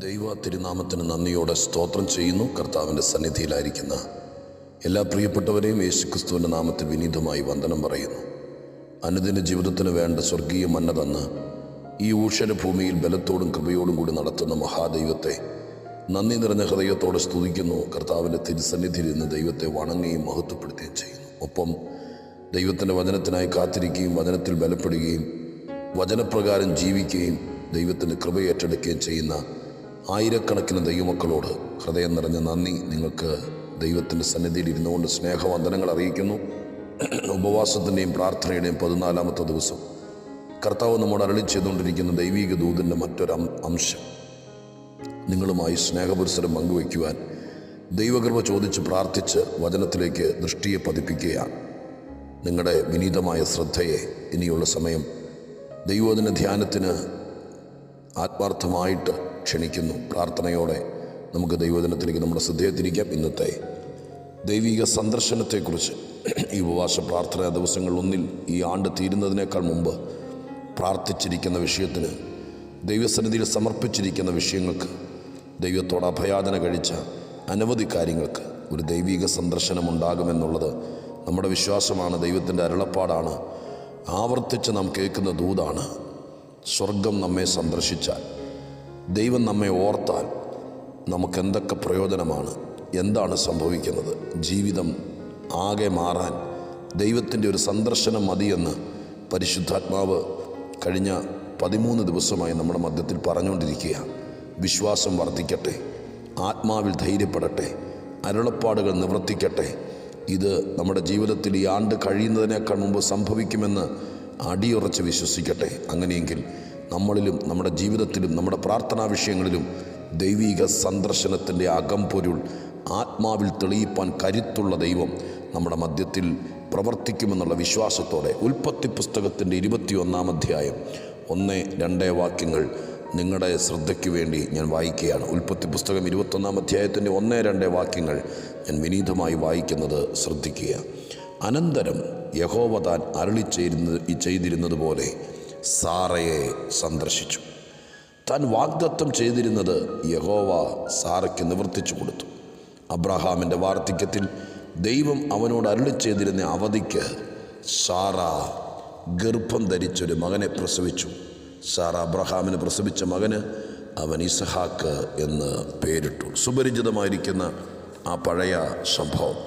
ദൈവ തിരുനാമത്തിന് നന്ദിയോടെ സ്തോത്രം ചെയ്യുന്നു. കർത്താവിൻ്റെ സന്നിധിയിലായിരിക്കുന്ന എല്ലാ പ്രിയപ്പെട്ടവരെയും യേശുക്രിസ്തുവിൻ്റെ നാമത്തിൽ വിനീതമായി വന്ദനം പറയുന്നു. അനുദിന ജീവിതത്തിന് വേണ്ട സ്വർഗീയ മന്ന തന്ന് ഈ ഊഷര ഭൂമിയിൽ ബലത്തോടും കൃപയോടും കൂടി നടത്തുന്ന മഹാദൈവത്തെ നന്ദി നിറഞ്ഞ ഹൃദയത്തോടെ സ്തുതിക്കുന്നു. കർത്താവിൻ്റെ തിരുസന്നിധിയിൽ നിന്ന് ദൈവത്തെ വണങ്ങുകയും മഹത്വപ്പെടുത്തുകയും ചെയ്യുന്നു. ഒപ്പം ദൈവത്തിൻ്റെ വചനത്തിനായി കാത്തിരിക്കുകയും വചനത്തിൽ ബലപ്പെടുകയും വചനപ്രകാരം ജീവിക്കുകയും ദൈവത്തിൻ്റെ കൃപ ഏറ്റെടുക്കുകയും ചെയ്യുന്ന ആയിരക്കണക്കിന് ദൈവമക്കളോട് ഹൃദയം നിറഞ്ഞ നന്ദി. നിങ്ങൾക്ക് ദൈവത്തിൻ്റെ സന്നിധിയിൽ ഇരുന്നുകൊണ്ട് സ്നേഹവന്ദനങ്ങൾ അറിയിക്കുന്നു. ഉപവാസത്തിൻ്റെയും പ്രാർത്ഥനയുടെയും 14-ാമത്തെ ദിവസം കർത്താവ് നമ്മോട് അരുളി ചെയ്തുകൊണ്ടിരിക്കുന്ന ദൈവിക ദൂതിൻ്റെ മറ്റൊരു അംശം നിങ്ങളുമായി സ്നേഹപുരസരം പങ്കുവയ്ക്കുവാൻ ദൈവകൃപ ചോദിച്ച് പ്രാർത്ഥിച്ച് വചനത്തിലേക്ക് ദൃഷ്ടിയെ പതിപ്പിക്കുകയാണ്. നിങ്ങളുടെ വിനീതമായ ശ്രദ്ധയെ ഇനിയുള്ള സമയം ദൈവവചന ധ്യാനത്തിന് ആത്മാർത്ഥമായിട്ട് ക്ഷണിക്കുന്നു. പ്രാർത്ഥനയോടെ നമുക്ക് ദൈവവചനത്തിലേക്ക് നമ്മുടെ ശ്രദ്ധയെ തിരിക്കാം. ഇന്നത്തെ ദൈവിക സന്ദർശനത്തെക്കുറിച്ച് ഈ ഉപവാസ പ്രാർത്ഥനാ ദിവസങ്ങളിലൊന്നിൽ ഈ ആണ്ട് തീരുന്നതിനേക്കാൾ മുമ്പ് പ്രാർത്ഥിച്ചിരിക്കുന്ന വിഷയത്തിന്, ദൈവസന്നിധിയിൽ സമർപ്പിച്ചിരിക്കുന്ന വിഷയങ്ങൾക്ക്, ദൈവത്തോട് അഭയാചന കഴിച്ച അനവധി കാര്യങ്ങൾക്ക് ഒരു ദൈവിക സന്ദർശനം ഉണ്ടാകുമെന്നുള്ളത് നമ്മുടെ വിശ്വാസമാണ്. ദൈവത്തിൻ്റെ അരുളപ്പാടാണ്. ആവർത്തിച്ച് നാം കേൾക്കുന്ന ദൂതാണ്. സ്വർഗം നമ്മെ സന്ദർശിച്ചാൽ, ദൈവം നമ്മെ ഓർത്താൽ നമുക്കെന്തൊക്കെ പ്രയോജനമാണ്, എന്താണ് സംഭവിക്കുന്നത്, ജീവിതം ആകെ മാറാൻ ദൈവത്തിൻ്റെ ഒരു സന്ദർശനം മതിയെന്ന് പരിശുദ്ധാത്മാവ് കഴിഞ്ഞ 13 ദിവസമായി നമ്മുടെ മധ്യത്തിൽ പറഞ്ഞുകൊണ്ടിരിക്കുകയാണ്. വിശ്വാസം വർദ്ധിക്കട്ടെ, ആത്മാവിൽ ധൈര്യപ്പെടട്ടെ, അരുളപ്പാടുകൾ നിവർത്തിക്കട്ടെ. ഇത് നമ്മുടെ ജീവിതത്തിൽ ഈ ആണ്ട് കഴിയുന്നതിനേക്കാൾ മുമ്പ് സംഭവിക്കുമെന്ന് അടിയുറച്ച് വിശ്വസിക്കട്ടെ. അങ്ങനെയെങ്കിൽ നമ്മളിലും നമ്മുടെ ജീവിതത്തിലും നമ്മുടെ പ്രാർത്ഥനാ വിഷയങ്ങളിലും ദൈവിക സന്ദർശനത്തിൻ്റെ അകംപൊരുൾ ആത്മാവിൽ തെളിയിപ്പാൻ കരുത്തുള്ള ദൈവം നമ്മുടെ മധ്യത്തിൽ പ്രവർത്തിക്കുമെന്നുള്ള വിശ്വാസത്തോടെ ഉൽപ്പത്തി പുസ്തകത്തിൻ്റെ 21-ാം അധ്യായം 1-2 വാക്യങ്ങൾ നിങ്ങളുടെ ശ്രദ്ധയ്ക്ക് വേണ്ടി ഞാൻ വായിക്കുകയാണ്. ഉൽപ്പത്തി പുസ്തകം 21-ാം അധ്യായത്തിൻ്റെ 1-2 വാക്യങ്ങൾ ഞാൻ വിനീതമായി വായിക്കുന്നത് ശ്രദ്ധിക്കുക. അനന്തരം യഹോവ താൻ അരുളി ചെയ്തിരുന്നത് പോലെ സാറയെ സന്ദർശിച്ചു. താൻ വാഗ്ദത്തം ചെയ്തിരുന്നത് യഹോവ സാറയ്ക്ക് നിവർത്തിച്ചു കൊടുത്തു. അബ്രഹാമിൻ്റെ വാർദ്ധക്യത്തിൽ ദൈവം അവനോട് അരുളി ചെയ്തിരുന്ന അവധിക്ക് സാറ ഗർഭം ധരിച്ചൊരു മകനെ പ്രസവിച്ചു. സാറ അബ്രഹാമിന് പ്രസവിച്ച മകന് അവൻ ഇസഹാക്ക് എന്ന് പേരിട്ടു. സുപരിചിതമായിരിക്കുന്ന ആ പഴയ സംഭവം.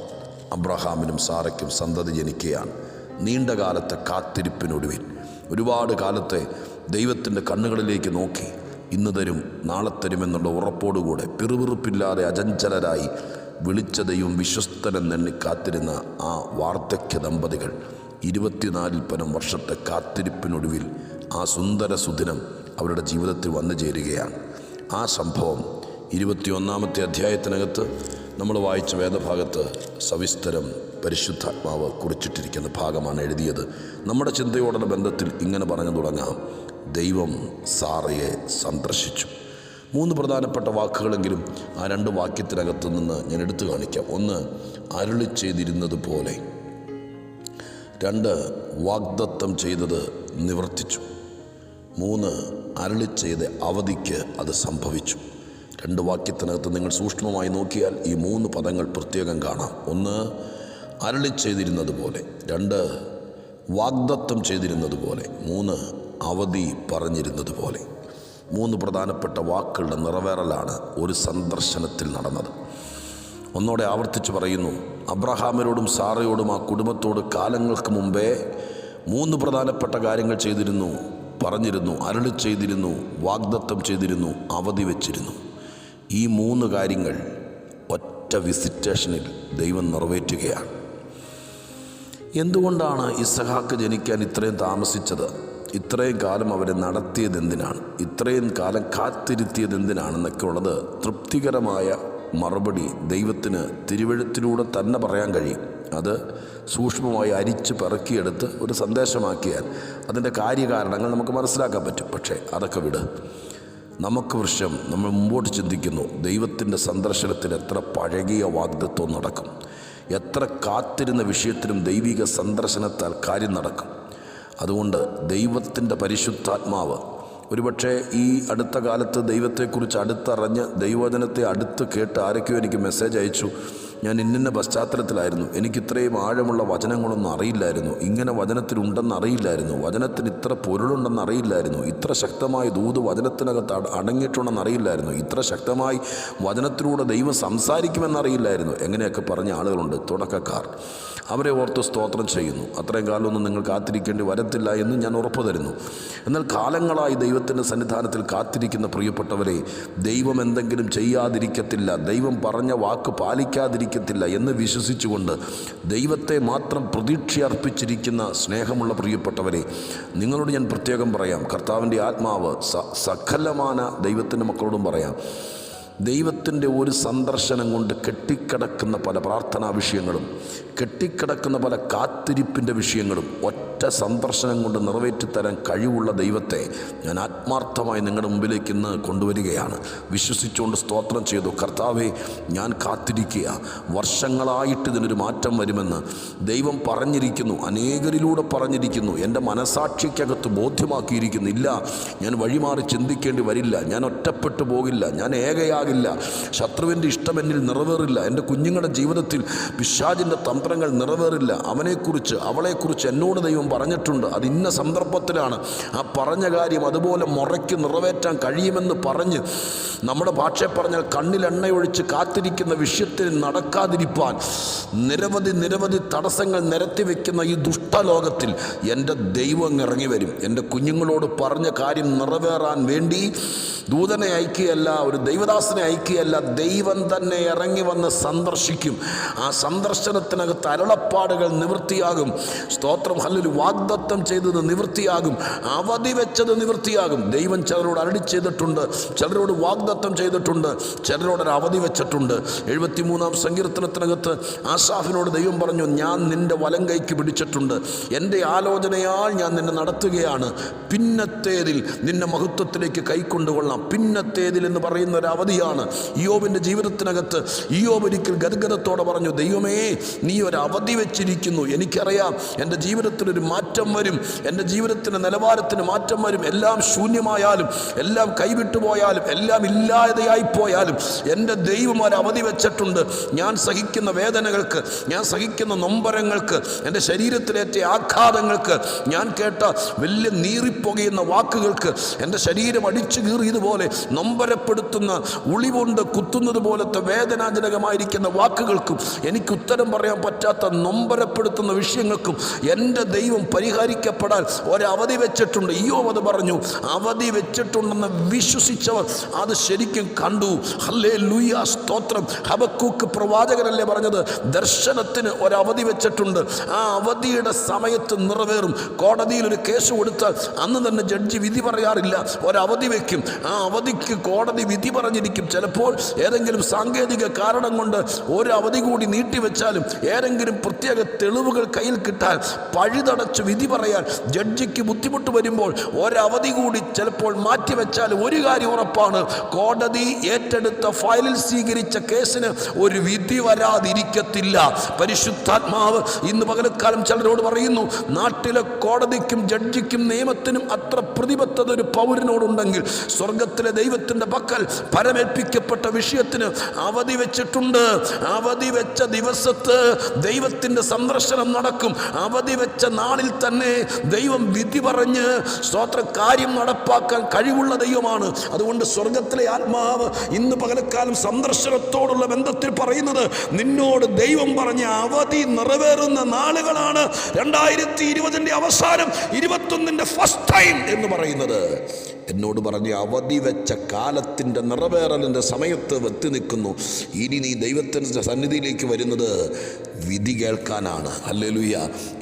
അബ്രഹാമിനും സാറയ്ക്കും സന്തതി ജനിക്കുകയാണ്. നീണ്ട കാലത്തെ കാത്തിരിപ്പിനൊടുവിൽ, ഒരുപാട് കാലത്തെ ദൈവത്തിൻ്റെ കണ്ണുകളിലേക്ക് നോക്കി ഇന്ന് തരും നാളെ തരുമെന്നുള്ള ഉറപ്പോടുകൂടെ പിറുപിറുപ്പില്ലാതെ അചഞ്ചലരായി വിളിച്ച ദൈവം വിശ്വസ്തനെന്നെണ്ണി കാത്തിരുന്ന ആ വാർദ്ധക്യ ദമ്പതികൾ 24 പരം വർഷത്തെ കാത്തിരിപ്പിനൊടുവിൽ ആ സുന്ദര സുദിനം അവരുടെ ജീവിതത്തിൽ വന്നു ചേരുകയാണ്. ആ സംഭവം 21-ാമത്തെ അധ്യായത്തിനകത്ത് നമ്മൾ വായിച്ച വേദഭാഗത്ത് സവിസ്തരം പരിശുദ്ധാത്മാവ് കുറിച്ചിട്ടിരിക്കുന്ന ഭാഗമാണ് എഴുതിയത്. നമ്മുടെ ചിന്തയോടുള്ള ബന്ധത്തിൽ ഇങ്ങനെ പറഞ്ഞു തുടങ്ങാം: ദൈവം സാറയെ സന്ദർശിച്ചു. 3 പ്രധാനപ്പെട്ട വാക്കുകളെങ്കിലും ആ 2 വാക്യത്തിനകത്ത് നിന്ന് ഞാൻ എടുത്തു കാണിക്കാം. 1, അരുളി ചെയ്തിരുന്നത് പോലെ. 2, വാഗ്ദത്തം ചെയ്തത് നിവർത്തിച്ചു. 3, അരുളി ചെയ്ത അവധിക്ക് അത് സംഭവിച്ചു. 2 വാക്യത്തിനകത്ത് നിങ്ങൾ സൂക്ഷ്മമായി നോക്കിയാൽ ഈ 3 പദങ്ങൾ പ്രത്യേകം കാണാം. 1, അരുളി ചെയ്തിരുന്നത് പോലെ. 2, വാഗ്ദത്തം ചെയ്തിരുന്നത് പോലെ. 3, അവധി പറഞ്ഞിരുന്നത് പോലെ. 3 പ്രധാനപ്പെട്ട വാക്കുകളുടെ നിറവേറലാണ് ഒരു സന്ദർശനത്തിൽ നടന്നത്. ഒന്നോടെ ആവർത്തിച്ച് പറയുന്നു. അബ്രഹാമിനോടും സാറയോടും ആ കുടുംബത്തോട് കാലങ്ങൾക്ക് മുമ്പേ 3 പ്രധാനപ്പെട്ട കാര്യങ്ങൾ ചെയ്തിരുന്നു, പറഞ്ഞിരുന്നു, അരുളി ചെയ്തിരുന്നു, വാഗ്ദത്തം ചെയ്തിരുന്നു, അവധി വെച്ചിരുന്നു. ഈ 3 കാര്യങ്ങൾ ഒറ്റ വിസിറ്റേഷനിൽ ദൈവം നിറവേറ്റുകയാണ്. എന്തുകൊണ്ടാണ് ഇസഹാക്ക് ജനിക്കാൻ ഇത്രയും താമസിച്ചത്? ഇത്രയും കാലം അവരെ നടത്തിയത് എന്തിനാണ്? ഇത്രയും കാലം കാത്തിരുത്തിയത് എന്തിനാണെന്നൊക്കെ ഉള്ളത് തൃപ്തികരമായ മറുപടി ദൈവത്തിന് തിരുവെഴുത്തിലൂടെ തന്നെ പറയാൻ കഴിയും. അത് സൂക്ഷ്മമായി അരിച്ച് പെറുക്കിയെടുത്ത് ഒരു സന്ദേശമാക്കിയാൽ അതിൻ്റെ കാര്യകാരണങ്ങൾ നമുക്ക് മനസ്സിലാക്കാൻ പറ്റും. പക്ഷേ അതൊക്കെ വിട്. നമുക്ക് വൃക്ഷം നമ്മൾ മുമ്പോട്ട് ചിന്തിക്കുന്നു. ദൈവത്തിൻ്റെ സന്ദർശനത്തിൽ എത്ര പഴകിയ വാഗ്ദത്വം നടക്കും, എത്ര കാത്തിരുന്ന വിഷയത്തിലും ദൈവിക സന്ദർശനത്താൽ കാര്യം നടക്കും. അതുകൊണ്ട് ദൈവത്തിൻ്റെ പരിശുദ്ധാത്മാവ് ഒരുപക്ഷെ ഈ അടുത്ത കാലത്ത് ദൈവത്തെക്കുറിച്ച് അടുത്തറിഞ്ഞ് ദൈവവചനത്തെ അടുത്ത് കേട്ട് ആരൊക്കെയോ എനിക്ക് മെസ്സേജ് അയച്ചു. ഞാൻ ഇന്ന പശ്ചാത്തലത്തിലായിരുന്നു, എനിക്കിത്രയും ആഴമുള്ള വചനങ്ങളൊന്നും അറിയില്ലായിരുന്നു, ഇങ്ങനെ വചനത്തിലുണ്ടെന്ന് അറിയില്ലായിരുന്നു, വചനത്തിന് ഇത്ര പൊരുളുണ്ടെന്ന് അറിയില്ലായിരുന്നു, ഇത്ര ശക്തമായ ദൂത് വചനത്തിനകത്ത് അടങ്ങിയിട്ടുണ്ടെന്ന് അറിയില്ലായിരുന്നു, ഇത്ര ശക്തമായി വചനത്തിലൂടെ ദൈവം സംസാരിക്കുമെന്നറിയില്ലായിരുന്നു. എങ്ങനെയൊക്കെ പറഞ്ഞ ആളുകളുണ്ട്, തുടക്കക്കാർ. അവരെ ഓർത്ത് സ്തോത്രം ചെയ്യുന്നു. അത്രയും കാലമൊന്നും നിങ്ങൾ കാത്തിരിക്കേണ്ടി വരത്തില്ല എന്ന് ഞാൻ ഉറപ്പ് തരുന്നു. എന്നാൽ കാലങ്ങളായി ദൈവത്തിൻ്റെ സന്നിധാനത്തിൽ കാത്തിരിക്കുന്ന പ്രിയപ്പെട്ടവരെ, ദൈവം എന്തെങ്കിലും ചെയ്യാതിരിക്കത്തില്ല, ദൈവം പറഞ്ഞ വാക്ക് പാലിക്കാതിരിക്കത്തില്ല എന്ന് വിശ്വസിച്ചുകൊണ്ട് ദൈവത്തെ മാത്രം പ്രതീക്ഷയർപ്പിച്ചിരിക്കുന്ന സ്നേഹമുള്ള പ്രിയപ്പെട്ടവരെ, നിങ്ങളോട് ഞാൻ പ്രത്യേകം പറയാം, കർത്താവിൻ്റെ ആത്മാവ് സകലമാന ദൈവത്തിൻ്റെ മക്കളോടും പറയാം, ദൈവത്തിൻ്റെ ഒരു സന്ദർശനം കൊണ്ട് കെട്ടിക്കിടക്കുന്ന പല പ്രാർത്ഥനാ വിഷയങ്ങളും, കെട്ടിക്കിടക്കുന്ന പല കാത്തിരിപ്പിൻ്റെ വിഷയങ്ങളും ഒറ്റ സന്ദർശനം കൊണ്ട് നിറവേറ്റിത്തരാൻ കഴിവുള്ള ദൈവത്തെ ഞാൻ ആത്മാർത്ഥമായി നിങ്ങളുടെ മുമ്പിലേക്ക് ഇന്ന് കൊണ്ടുവരികയാണ്. വിശ്വസിച്ചുകൊണ്ട് സ്തോത്രം ചെയ്തു. കർത്താവേ, ഞാൻ കാത്തിരിക്കുക, വർഷങ്ങളായിട്ട് ഇതിനൊരു മാറ്റം വരുമെന്ന് ദൈവം പറഞ്ഞിരിക്കുന്നു, അനേകരിലൂടെ പറഞ്ഞിരിക്കുന്നു, എൻ്റെ മനസാക്ഷിക്കകത്ത് ബോധ്യമാക്കിയിരിക്കുന്നു. ഇല്ല, ഞാൻ വഴിമാറി ചിന്തിക്കേണ്ടി വരില്ല, ഞാൻ ഒറ്റപ്പെട്ടു പോകില്ല, ഞാൻ ഏകയാകില്ല, ശത്രുവിൻ്റെ ഇഷ്ടം എന്നിൽ നിറവേറില്ല, എൻ്റെ കുഞ്ഞുങ്ങളുടെ ജീവിതത്തിൽ പിശാചിൻ്റെ തന്ത്രങ്ങൾ നിറവേറില്ല, അവനെക്കുറിച്ച് അവളെക്കുറിച്ച് എന്നോട് ദൈവം പറഞ്ഞിട്ടുണ്ട്, അത് ഇന്ന സന്ദർഭത്തിലാണ്, ആ പറഞ്ഞ കാര്യം അതുപോലെ മുറയ്ക്ക് നിറവേറ്റാൻ കഴിയുമെന്ന് പറഞ്ഞ് നമ്മുടെ ഭാഷയെ പറഞ്ഞാൽ കണ്ണിലെണ്ണയൊഴിച്ച് കാത്തിരിക്കുന്ന വിഷയത്തിൽ നടക്കാതിരിപ്പാൻ നിരവധി തടസ്സങ്ങൾ നിരത്തി വയ്ക്കുന്ന ഈ ദുഷ്ടലോകത്തിൽ എൻ്റെ ദൈവം ഇറങ്ങി വരും. എൻ്റെ കുഞ്ഞുങ്ങളോട് പറഞ്ഞ കാര്യം നിറവേറാൻ വേണ്ടി ദൂതനെ അയക്കുകയല്ല, ഒരു ദൈവദാസനെ അയക്കുകയല്ല, ദൈവം തന്നെ ഇറങ്ങി വന്ന് സന്ദർശിക്കും. ആ സന്ദർശനത്തിനകത്ത് അരുളപ്പാടുകൾ നിവൃത്തിയാകും. സ്തോത്രം, ഹല്ലേലൂയ. വാഗ്ദത്തം ചെയ്തത് നിവൃത്തിയാകും, അവധി വെച്ചത് നിവൃത്തിയാകും. ദൈവം ചിലരോട് അരുളി ചെയ്തിട്ടുണ്ട്, ചിലരോട് വാഗ്ദത്തം ചെയ്തിട്ടുണ്ട്, ചിലരോടൊരു അവധി വെച്ചിട്ടുണ്ട്. 73-ാം സങ്കീർത്തനത്തിനകത്ത് ആസാഫിനോട് ദൈവം പറഞ്ഞു, ഞാൻ നിൻ്റെ വലം കൈക്ക് പിടിച്ചിട്ടുണ്ട്, എൻ്റെ ആലോചനയാൽ ഞാൻ നിന്നെ നടത്തുകയാണ്, പിന്നത്തേതിൽ നിന്നെ മഹത്വത്തിലേക്ക് കൈക്കൊണ്ടുകൊള്ളാം. പിന്നത്തേതിൽ എന്ന് പറയുന്ന ഒരു അവധിയാണ് ഇയ്യോബിൻ്റെ ജീവിതത്തിനകത്ത്. ഇയ്യോബ് ഒരിക്കൽ ഗദ്ഗദത്തോടെ പറഞ്ഞു, ദൈവമേ, നീ ഒരു അവധി വെച്ചിരിക്കുന്നു, എനിക്കറിയാം എൻ്റെ ജീവിതത്തിനൊരു മാറ്റം വരും, എൻ്റെ ജീവിതത്തിൻ്റെ നിലവാരത്തിന് മാറ്റം വരും. എല്ലാം ശൂന്യമായാലും, എല്ലാം കൈവിട്ടുപോയാലും, എല്ലാം ഇല്ലാതെയായിപ്പോയാലും എൻ്റെ ദൈവം ഒരു അവധി വെച്ചിട്ടുണ്ട്. ഞാൻ സഹിക്കുന്ന വേദനകൾക്ക്, ഞാൻ സഹിക്കുന്ന നൊമ്പരങ്ങൾക്ക്, എൻ്റെ ശരീരത്തിലേറ്റ ആഘാതങ്ങൾക്ക്, ഞാൻ കേട്ട വലിയ നീറിപ്പോകുന്ന വാക്കുകൾക്ക്, എൻ്റെ ശരീരം അടിച്ചു കീറിയതുപോലെ നൊമ്പരപ്പെടുത്തുന്ന ഉളികൊണ്ട് കുത്തുന്നത് പോലത്തെ വേദനാജനകമായിരിക്കുന്ന വാക്കുകൾക്കും, എനിക്ക് ഉത്തരം പറയാൻ പറ്റാത്ത നൊമ്പരപ്പെടുത്തുന്ന വിഷയങ്ങൾക്കും എൻ്റെ ദൈവം പരിഹരിക്കപ്പെടാൻ ഒരവധി വെച്ചിട്ടുണ്ട്. ഇയ്യോബ് അത് പറഞ്ഞു. അവധി വെച്ചിട്ടുണ്ടെന്ന് വിശ്വസിച്ചവർ അത് ശരിക്കും കണ്ടു. ഹല്ലേലൂയ, സ്തോത്രം. ഹബക്കൂക്ക് പ്രവാചകനല്ലേ പറഞ്ഞത്, ദർശനത്തിന് ഒരവധി വെച്ചിട്ടുണ്ട്, ആ അവധിയുടെ സമയത്ത് നിറവേറും. കോടതിയിൽ ഒരു കേസ് കൊടുത്താൽ അന്ന് തന്നെ ജഡ്ജി വിധി പറയാറില്ല, ഒരവധി വയ്ക്കും. ആ അവധിക്ക് കോടതി വിധി പറഞ്ഞിരിക്കും. ചിലപ്പോൾ ഏതെങ്കിലും സാങ്കേതിക കാരണം കൊണ്ട് ഒരു അവധി കൂടി നീട്ടിവെച്ചാലും, ഏതെങ്കിലും പ്രത്യേക തെളിവുകൾ കയ്യിൽ കിട്ടാൻ പഴുതടച്ച് വിധി പറയാൻ ജഡ്ജിക്ക് ബുദ്ധിമുട്ട് വരുമ്പോൾ ഒരവധി കൂടി ചിലപ്പോൾ മാറ്റിവെച്ചാൽ ഒരു കാര്യം ഉറപ്പാണ്, കോടതി ഏറ്റെടുത്ത ഫയലിൽ സ്വീകരിച്ച കേസിന് ഒരു വിധി വരാതിരിക്കത്തില്ല. പരിശുദ്ധാത്മാവ് ഇന്ന് പകൽക്കാലം ചിലരോട് പറയുന്നു, നാട്ടിലെ കോടതിക്കും ജഡ്ജിക്കും നിയമത്തിനും അത്ര പ്രതിബദ്ധത ഒരു പൗരനോടുണ്ടെങ്കിൽ സ്വർഗത്തിലെ ദൈവത്തിൻ്റെ പക്കൽ പരമേൽപ്പിക്കപ്പെട്ട വിഷയത്തിന് അവധി വെച്ചിട്ടുണ്ട്. അവധി വെച്ച ദിവസത്ത് ദൈവത്തിൻ്റെ സന്ദർശനം നടക്കും. അവധി വെച്ച നാളിൽ തന്നെ ദൈവം വിധി പറഞ്ഞ് സ്തോത്ര കാര്യം നടപ്പാക്കാൻ കഴിവുള്ള ദൈവമാണ്. അതുകൊണ്ട് സ്വർഗത്തിലെ ആത്മാവ് ഇന്ന് പകൽക്കാലം സന്ദർശനത്തോടുള്ള ബന്ധത്തിൽ പറയുന്നത്, നിന്നോട് ദൈവം പറഞ്ഞ അവധി നിറവേറുന്ന നാളുകളാണ് 2020 അവസാനം, 21 ഫസ്റ്റ് ടൈം എന്ന് പറയുന്നത്. എന്നോട് പറഞ്ഞ് അവധി വെച്ച കാലത്തിൻ്റെ നിറവേറലിൻ്റെ സമയത്ത് എത്തി നിൽക്കുന്നു. ഇനി നീ ദൈവത്തിൻ്റെ സന്നിധിയിലേക്ക് വരുന്നത് വിധി കേൾക്കാനാണ്. ഹല്ലേലൂയ.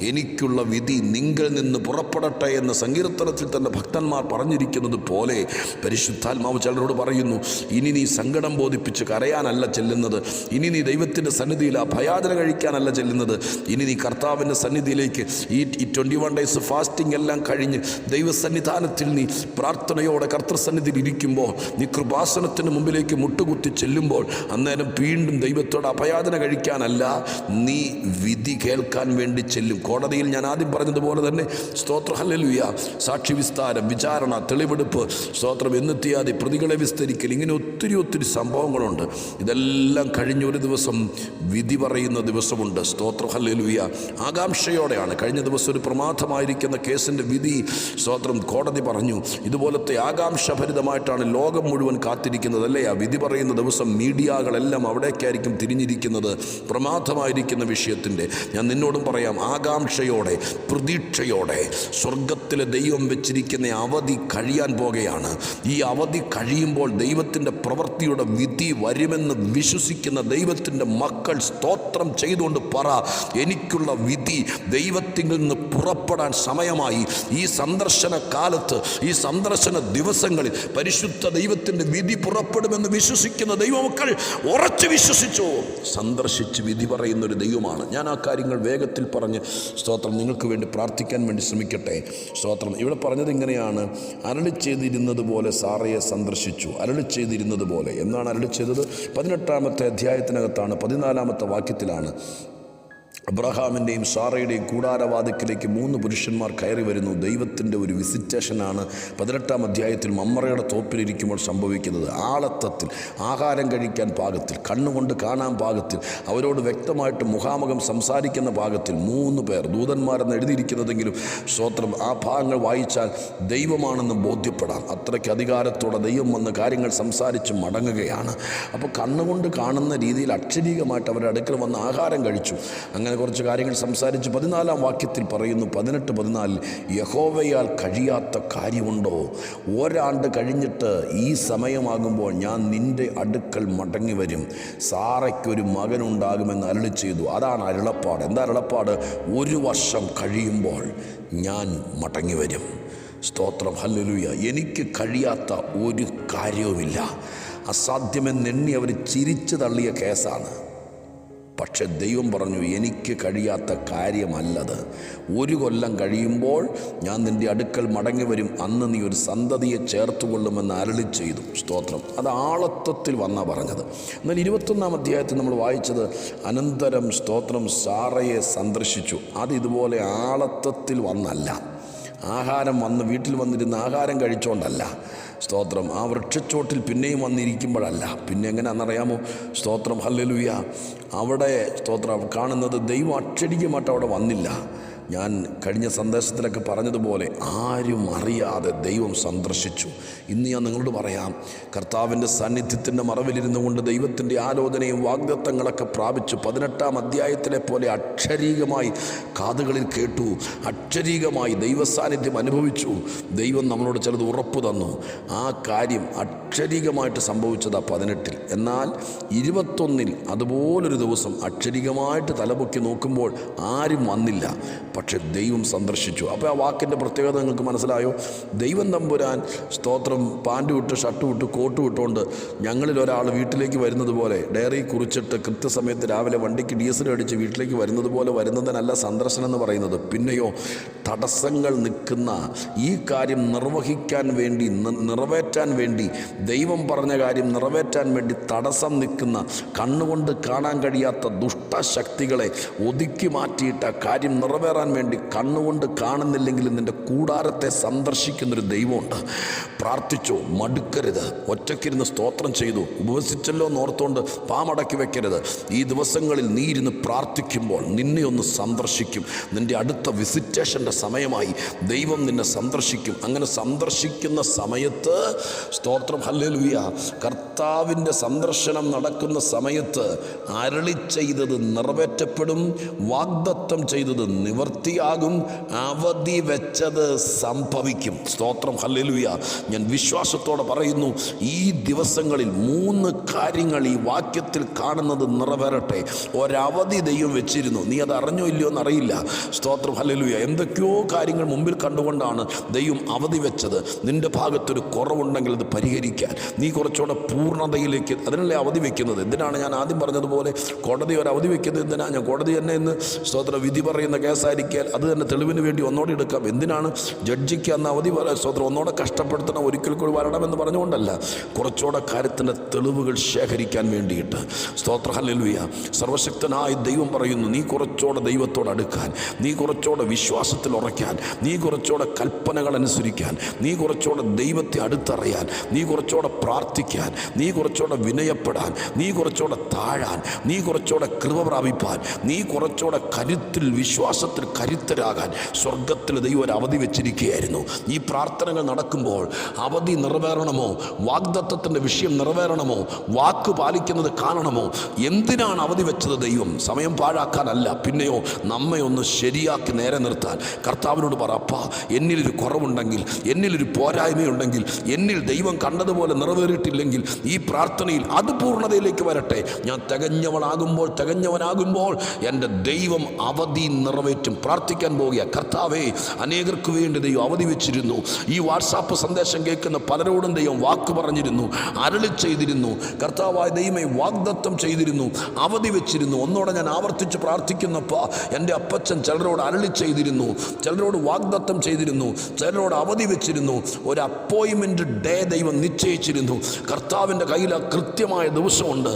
എനിക്കുള്ള വിധി നിങ്ങൾ നിന്ന് പുറപ്പെടട്ടെ എന്ന് സങ്കീർത്തനത്തിൽ തന്നെ ഭക്തന്മാർ പറഞ്ഞിരിക്കുന്നത് പോലെ പരിശുദ്ധാത്മാവ് ചിലരോട് പറയുന്നു, ഇനി നീ സങ്കടം ബോധിപ്പിച്ച് കരയാനല്ല ചെല്ലുന്നത്, ഇനി നീ ദൈവത്തിൻ്റെ സന്നിധിയിൽ ആ ഭയാചന കഴിക്കാനല്ല ചെല്ലുന്നത്, ഇനി നീ കർത്താവിൻ്റെ സന്നിധിയിലേക്ക് ഈ 21 ഡേയ്സ് ഫാസ്റ്റിംഗ് എല്ലാം കഴിഞ്ഞ് ദൈവസന്നിധാനത്തിൽ നീ പ്രാർത്ഥന പ്രാർത്ഥനയോടെ കർത്തൃസന്നിധിയിൽ ഇരിക്കുമ്പോൾ, നീ കൃപാസനത്തിന് മുമ്പിലേക്ക് മുട്ടുകുത്തി ചെല്ലുമ്പോൾ, അന്നേരം വീണ്ടും ദൈവത്തോട് അപയാചന കഴിക്കാനല്ല, നീ വിധി കേൾക്കാൻ വേണ്ടി ചെല്ലും. കോടതിയിൽ ഞാൻ ആദ്യം പറഞ്ഞതുപോലെ തന്നെ സ്തോത്രം ഹല്ലേലൂയ, സാക്ഷി വിസ്താരം, വിചാരണ, തെളിവെടുപ്പ്, സ്തോത്രം, എന്നിത്യാദി, പ്രതികളെ വിസ്തരിക്കൽ, ഇങ്ങനെ ഒത്തിരി ഒത്തിരി സംഭവങ്ങളുണ്ട്. ഇതെല്ലാം കഴിഞ്ഞ ഒരു ദിവസം വിധി പറയുന്ന ദിവസമുണ്ട്. സ്തോത്രം ഹല്ലേലൂയ. ആകാംക്ഷയോടെയാണ്. കഴിഞ്ഞ ദിവസം ഒരു പ്രമാദമായിരിക്കുന്ന കേസിൻ്റെ വിധി സ്തോത്രം കോടതി പറഞ്ഞു. ഇതുപോലത്തെ ആകാംക്ഷഭരിതമായിട്ടാണ് ലോകം മുഴുവൻ കാത്തിരിക്കുന്നത്, അല്ലേ? ആ വിധി പറയുന്ന ദിവസം മീഡിയകളെല്ലാം അവിടേക്കായിരിക്കും തിരിഞ്ഞിരിക്കുന്നത്, പ്രമാദമായിരിക്കുന്ന വിഷയത്തിൻ്റെ. ഞാൻ നിന്നോടും പറയാം, ആകാംക്ഷയോടെ, പ്രതീക്ഷയോടെ സ്വർഗത്തിലെ ദൈവം വെച്ചിരിക്കുന്ന അവധി കഴിയാൻ പോകുകയാണ്. ഈ അവധി കഴിയുമ്പോൾ ദൈവത്തിൻ്റെ പ്രവൃത്തിയുടെ വിധി വരുമെന്ന് വിശ്വസിക്കുന്ന ദൈവത്തിൻ്റെ മക്കൾ സ്തോത്രം ചെയ്തുകൊണ്ട് പറ, എനിക്കുള്ള വിധി ദൈവത്തിൽ നിന്ന് പുറപ്പെടാൻ സമയമായി. ഈ സന്ദർശന കാലത്ത്, ഈ സന്ദർശന ദിവസങ്ങളിൽ പരിശുദ്ധ ദൈവത്തിൻ്റെ വിധി പുറപ്പെടുമെന്ന് വിശ്വസിക്കുന്ന ദൈവമക്കൾ ഉറച്ചു വിശ്വസിച്ചു. സന്ദർശിച്ച് വിധി പറയുന്നൊരു ദൈവമാണ്. ഞാൻ ആ കാര്യങ്ങൾ വേഗത്തിൽ പറഞ്ഞ് സ്തോത്രം നിങ്ങൾക്ക് വേണ്ടി പ്രാർത്ഥിക്കാൻ വേണ്ടി ശ്രമിക്കട്ടെ. സ്തോത്രം. ഇവിടെ പറഞ്ഞത് ഇങ്ങനെയാണ്: അരുളി ചെയ്തിരുന്നത് പോലെ സാറയെ സന്ദർശിച്ചു. അരുളി ചെയ്തിരുന്നത് പോലെ എന്നാണ് അരുളി ചെയ്തത്. 18-ാമത്തെ അധ്യായത്തിനകത്താണ്, 14-ാമത്തെ വാക്യത്തിലാണ്. അബ്രഹാമിൻ്റെയും സാറയുടെയും കൂടാരവാതിക്കലേക്ക് 3 പുരുഷന്മാർ കയറി വരുന്നു. ദൈവത്തിൻ്റെ ഒരു വിസിറ്റേഷനാണ് 18-ാം അധ്യായത്തിൽ മമ്മറയുടെ തോപ്പിലിരിക്കുമ്പോൾ സംഭവിക്കുന്നത്. ആളത്തത്തിൽ, ആഹാരം കഴിക്കാൻ പാകത്തിൽ, കണ്ണുകൊണ്ട് കാണാൻ പാകത്തിൽ, അവരോട് വ്യക്തമായിട്ട് മുഖാമുഖം സംസാരിക്കുന്ന പാകത്തിൽ 3 പേർ, ദൂതന്മാരെന്ന് എഴുതിയിരിക്കുന്നതെങ്കിലും സ്തോത്രം ആ ഭാഗങ്ങൾ വായിച്ചാൽ ദൈവമാണെന്ന് ബോധ്യപ്പെടാം. അത്രയ്ക്ക് അധികാരത്തോടെ ദൈവം വന്ന് കാര്യങ്ങൾ സംസാരിച്ച് മടങ്ങുകയാണ്. അപ്പോൾ കണ്ണുകൊണ്ട് കാണുന്ന രീതിയിൽ അക്ഷരീകമായിട്ട് അവരുടെ അടുക്കൽ വന്ന് ആഹാരം കഴിച്ചു. അങ്ങനെ കുറച്ച് കാര്യങ്ങൾ സംസാരിച്ച് 14-ാം വാക്യത്തിൽ പറയുന്നു, 18-14, യഹോവയാൽ കഴിയാത്ത കാര്യമുണ്ടോ? ഒരാണ്ട് കഴിഞ്ഞിട്ട് ഈ സമയമാകുമ്പോൾ ഞാൻ നിൻ്റെ അടുക്കൽ മടങ്ങി വരും, സാറയ്ക്കൊരു മകനുണ്ടാകുമെന്ന് അരുളി ചെയ്തു. അതാണ് അരുളപ്പാട്. എന്താ അരുളപ്പാട്? 1 വർഷം കഴിയുമ്പോൾ ഞാൻ മടങ്ങി വരും. സ്തോത്രം ഹല്ലേലൂയ. എനിക്ക് കഴിയാത്ത ഒരു കാര്യവുമില്ല. അസാധ്യമെന്നെണ്ണി അവർ ചിരിച്ചു തള്ളിയ കേസാണ്. പക്ഷെ ദൈവം പറഞ്ഞു, എനിക്ക് കഴിയാത്ത കാര്യമല്ലത്. 1 കൊല്ലം കഴിയുമ്പോൾ ഞാൻ നിൻ്റെ അടുക്കൽ മടങ്ങി വരും, അന്ന് നീ ഒരു സന്തതിയെ ചേർത്തുകൊള്ളുമെന്ന് അരുളി ചെയ്തു. സ്തോത്രം. അത് ആളത്വത്തിൽ വന്നാ പറഞ്ഞത്. എന്നാൽ 21-ാം അധ്യായത്തിൽ നമ്മൾ വായിച്ചത്, അനന്തരം സ്തോത്രം സാറയെ സന്ദർശിച്ചു. അത് ഇതുപോലെ ആളത്വത്തിൽ വന്നല്ല, ആഹാരം വന്ന് വീട്ടിൽ വന്നിരുന്ന് ആഹാരം കഴിച്ചുകൊണ്ടല്ല. സ്തോത്രം. ആ വൃക്ഷച്ചോട്ടിൽ പിന്നെയും വന്നിരിക്കുമ്പോഴല്ല. പിന്നെ എങ്ങനെയാണെന്നറിയാമോ? സ്തോത്രം ഹല്ലേലൂയ. അവിടെ സ്തോത്രം കാണുന്നത് ദൈവം അക്ഷരികമായിട്ട് അവിടെ വന്നില്ല. ഞാൻ കഴിഞ്ഞ സന്ദേശത്തിലൊക്കെ പറഞ്ഞതുപോലെ ആരും അറിയാതെ ദൈവം സന്ദർശിച്ചു. ഇന്ന് ഞാൻ നിങ്ങളോട് പറയാം, കർത്താവിൻ്റെ സാന്നിധ്യത്തിൻ്റെ മറവിലിരുന്നു കൊണ്ട് ദൈവത്തിൻ്റെ ആലോചനയും വാഗ്ദത്തങ്ങളൊക്കെ പ്രാപിച്ചു 18-ാം അധ്യായത്തിലെ പോലെ അക്ഷരീകമായി കാതുകളിൽ കേട്ടു, അക്ഷരീകമായി ദൈവസാന്നിധ്യം അനുഭവിച്ചു. ദൈവം നമ്മളോട് ചിലത് ഉറപ്പ് തന്നു. ആ കാര്യം അക്ഷരീകമായിട്ട് സംഭവിച്ചതാണ് 18-ൽ. എന്നാൽ 21-ൽ അതുപോലൊരു ദിവസം അക്ഷരീകമായിട്ട് തലപൊക്കി നോക്കുമ്പോൾ ആരും വന്നില്ല. പക്ഷെ ദൈവം സന്ദർശിച്ചു. അപ്പോൾ ആ വാക്കിൻ്റെ പ്രത്യേകത നിങ്ങൾക്ക് മനസ്സിലായോ? ദൈവം തമ്പുരാൻ സ്തോത്രം പാൻറ് വിട്ട്, ഷർട്ട് വിട്ട്, കോട്ട് വിട്ടുകൊണ്ട് ഞങ്ങളിൽ ഒരാൾ വീട്ടിലേക്ക് വരുന്നത് പോലെ, ഡയറി കുറിച്ചിട്ട് കൃത്യസമയത്ത് രാവിലെ വണ്ടിക്ക് ഡീസൽ അടിച്ച് വീട്ടിലേക്ക് വരുന്നത് പോലെ വരുന്നതിനല്ല സന്ദർശനം എന്ന് പറയുന്നത്. പിന്നെയോ തടസ്സങ്ങൾ നിൽക്കുന്ന ഈ കാര്യം നിർവഹിക്കാൻ വേണ്ടി, നിറവേറ്റാൻ വേണ്ടി, ദൈവം പറഞ്ഞ കാര്യം നിറവേറ്റാൻ വേണ്ടി തടസ്സം നിൽക്കുന്ന, കണ്ണുകൊണ്ട് കാണാൻ കഴിയാത്ത ദുഷ്ടശക്തികളെ ഒതുക്കി മാറ്റിയിട്ട് ആ കാര്യം നിറവേറാൻ വേണ്ടി കണ്ണുകൊണ്ട് കാണുന്നില്ലെങ്കിലും നിൻ്റെ കൂടാരത്തെ സന്ദർശിക്കുന്നൊരു ദൈവമുണ്ട്. പ്രാർത്ഥിച്ചോ, മടുക്കരുത്. ഒറ്റയ്ക്കിരുന്ന് സ്തോത്രം ചെയ്തു, ഉപവസിച്ചല്ലോ എന്നോർത്തുകൊണ്ട് പാമടക്കി വെക്കരുത്. ഈ ദിവസങ്ങളിൽ നീ ഇരുന്ന് പ്രാർത്ഥിക്കുമ്പോൾ നിന്നെ ഒന്ന് സന്ദർശിക്കും. നിൻ്റെ അടുത്ത വിസിറ്റേഷൻ്റെ സമയമായി ദൈവം നിന്നെ സന്ദർശിക്കും. അങ്ങനെ സന്ദർശിക്കുന്ന സമയത്ത് സ്തോത്രം ഹല്ലേലൂയ, കർത്താവിൻ്റെ സന്ദർശനം നടക്കുന്ന സമയത്ത് അരുളി ചെയ്തത് നിറവേറ്റപ്പെടും, വാഗ്ദത്തം ചെയ്തത് നിവർത്തിയാകും, അവധി വെച്ചത് സംഭവിക്കും. സ്തോത്രം ഹല്ലേലൂയ. ഞാൻ വിശ്വാസത്തോടെ പറയുന്നു, ഈ ദിവസങ്ങളിൽ 3 കാര്യങ്ങൾ ഈ വാക്യത്തിൽ കാണുന്നത് നിറവേറട്ടെ. ഒരവധി ദൈവം വെച്ചിരുന്നു. നീ അത് അറിഞ്ഞോ ഇല്ലയോ എന്നറിയില്ല. സ്തോത്രം ഹല്ലേലൂയ. എന്തൊക്കെയോ കാര്യങ്ങൾ മുമ്പിൽ കണ്ടുകൊണ്ടാണ് ദൈവം അവധി വെച്ചത്. നിൻ്റെ ഭാഗത്തൊരു കുറവുണ്ടെങ്കിൽ അത് പരിഹരിക്കും. പരിഹരിക്കാൻ, നീ കുറച്ചുകൂടെ പൂർണ്ണതയിലേക്ക്, അതിനല്ലേ അവധി വയ്ക്കുന്നത്. എന്തിനാണ് ഞാൻ ആദ്യം പറഞ്ഞതുപോലെ കോടതി ഒരു അവധി വയ്ക്കുന്നത്? എന്തിനാണ്? ഞാൻ കോടതി തന്നെ ഇന്ന് സ്തോത്ര വിധി പറയുന്ന കേസായിരിക്കാൻ അത് തന്നെ തെളിവിന് വേണ്ടി ഒന്നോടെ എടുക്കാം. എന്തിനാണ് ജഡ്ജിക്ക് അന്ന് അവധി സ്തോത്രം ഒന്നോടെ കഷ്ടപ്പെടുത്തണം, ഒരിക്കൽ കൂടി വരണമെന്ന് പറഞ്ഞുകൊണ്ടല്ല, കുറച്ചുകൂടെ കാര്യത്തിൻ്റെ തെളിവുകൾ ശേഖരിക്കാൻ വേണ്ടിയിട്ട്. സ്തോത്ര ഹല്ലേലൂയ. സർവശക്തനായ ദൈവം പറയുന്നു, നീ കുറച്ചുകൂടെ ദൈവത്തോട് അടുക്കാൻ, നീ കുറച്ചുകൂടെ വിശ്വാസത്തിൽ ഉറയ്ക്കാൻ, നീ കുറച്ചുകൂടെ കൽപ്പനകൾ അനുസരിക്കാൻ, നീ കുറച്ചുകൂടെ ദൈവത്തെ അടുത്തറിയാൻ, നീ കുറച്ചുകൂടെ പ്രാർത്ഥിക്കാൻ, നീ കുറച്ചുകൂടെ വിനയപ്പെടാൻ, നീ കുറച്ചുകൂടെ താഴാൻ, നീ കുറച്ചുകൂടെ കൃപ പ്രാപിപ്പാൻ, നീ കുറച്ചുകൂടെ കരുത്തിൽ വിശ്വാസത്തിൽ കരുത്തരാകാൻ സ്വർഗത്തിൽ ദൈവം ഒരു അവധി വെച്ചിരിക്കുകയായിരുന്നു. ഈ പ്രാർത്ഥനകൾ നടക്കുമ്പോൾ അവധി നിറവേറണമോ, വാഗ്ദത്തത്തിൻ്റെ വിഷയം നിറവേറണമോ, വാക്ക് പാലിക്കുന്നത് കാണണമോ? എന്തിനാണ് അവധി വെച്ചത് ദൈവം? സമയം പാഴാക്കാനല്ല, പിന്നെയോ നമ്മെ ഒന്ന് ശരിയാക്കി നേരെ നിർത്താൻ. കർത്താവിനോട് പറ, അപ്പാ എന്നിലൊരു കുറവുണ്ടെങ്കിൽ, എന്നിലൊരു പോരായ്മയുണ്ടെങ്കിൽ, എന്നിൽ ദൈവം കണ്ടതുപോലെ നിറവേറിയിട്ടില്ലെങ്കിൽ ഈ പ്രാർത്ഥനയിൽ അത് പൂർണ്ണതയിലേക്ക് വരട്ടെ. ഞാൻ തികഞ്ഞവനാകുമ്പോൾ എൻ്റെ ദൈവം അവധി നിറവേറ്റും. പ്രാർത്ഥിക്കാൻ പോകുക. കർത്താവേ, അനേകർക്ക് വേണ്ടി ദൈവം അവധി വെച്ചിരുന്നു. ഈ വാട്സാപ്പ് സന്ദേശം കേൾക്കുന്ന പലരോടും ദൈവം വാക്ക് പറഞ്ഞിരുന്നു, അരുളി ചെയ്തിരുന്നു. കർത്താവായ ദൈവമേ, വാഗ്ദത്തം ചെയ്തിരുന്നു, അവധി വെച്ചിരുന്നു. ഒന്നോടെ ഞാൻ ആവർത്തിച്ച് പ്രാർത്ഥിക്കുന്നപ്പോൾ എൻ്റെ അപ്പച്ചൻ ചിലരോട് അരുളി ചെയ്തിരുന്നു, ചിലരോട് വാഗ്ദത്തം ചെയ്തിരുന്നു, ചിലരോട് അവധി വെച്ചിരുന്നു. ഒരു അപ്പോയിൻമെൻറ്റ് ഡേ ദൈവം നിശ്ചയിച്ചിരുന്നു. കർത്താവിൻ്റെ കയ്യിൽ ആ കൃത്യമായ ദിവസമുണ്ട്.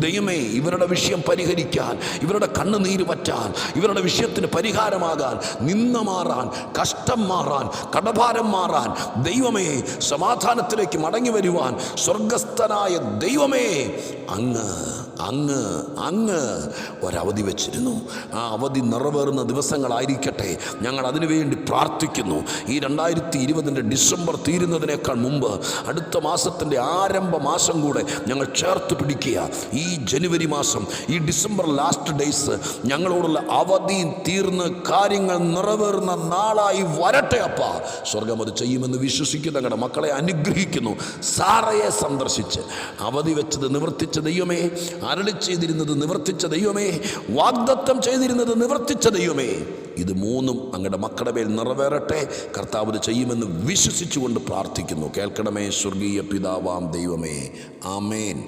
ദൈവമേ, ഇവരുടെ വിഷയം പരിഹരിക്കാൻ, ഇവരുടെ കണ്ണുനീര് പറ്റാൻ, ഇവരുടെ വിഷയത്തിന് പരിഹാരമാകാൻ, നിന്ന മാറാൻ, കഷ്ടം മാറാൻ, കടഭാരം മാറാൻ, ദൈവമേ സമാധാനത്തിലേക്ക് മടങ്ങി വരുവാൻ സ്വർഗസ്ഥനായ ദൈവമേ അങ്ങ് ഒരവധി വെച്ചിരുന്നു. ആ അവധി നിറവേറുന്ന ദിവസങ്ങളായിരിക്കട്ടെ. ഞങ്ങൾ അതിനുവേണ്ടി പ്രാർത്ഥിക്കുന്നു. ഈ 2020 ഡിസംബർ തീരുന്നതിനേക്കാൾ മുമ്പ് അടുത്ത മാസത്തിൻ്റെ ആരംഭ മാസം കൂടെ ഞങ്ങൾ ചേർത്ത് പിടിക്കുക. ഈ ജനുവരി മാസം, ഈ ഡിസംബർ ലാസ്റ്റ് ഡേയ്സ് ഞങ്ങളോടുള്ള അവധി തീർന്ന് കാര്യങ്ങൾ നിറവേറുന്ന നാളായി വരട്ടെ. അപ്പ സ്വർഗം അത് ചെയ്യുമെന്ന് വിശ്വസിക്കുന്ന ഞങ്ങളുടെ മക്കളെ അനുഗ്രഹിക്കുന്നു. സാറയെ സന്ദർശിച്ച് അവധി വെച്ചത് നിവർത്തിച്ച ദൈവമേ, അരുളി ചെയ്തിരുന്നത് നിവർത്തിച്ച ദൈവമേ, വാഗ്ദത്തം ചെയ്തിരുന്നത് നിവർത്തിച്ച ദൈവമേ, ഇത് മൂന്നും അങ്ങയുടെ മക്കളുടെ മേൽ നിറവേറട്ടെ. കർത്താവ് ചെയ്യുമെന്ന് വിശ്വസിച്ചുകൊണ്ട് പ്രാർത്ഥിക്കുന്നു. കേൾക്കണമേ സ്വർഗീയ പിതാവാം ദൈവമേ. ആമേൻ.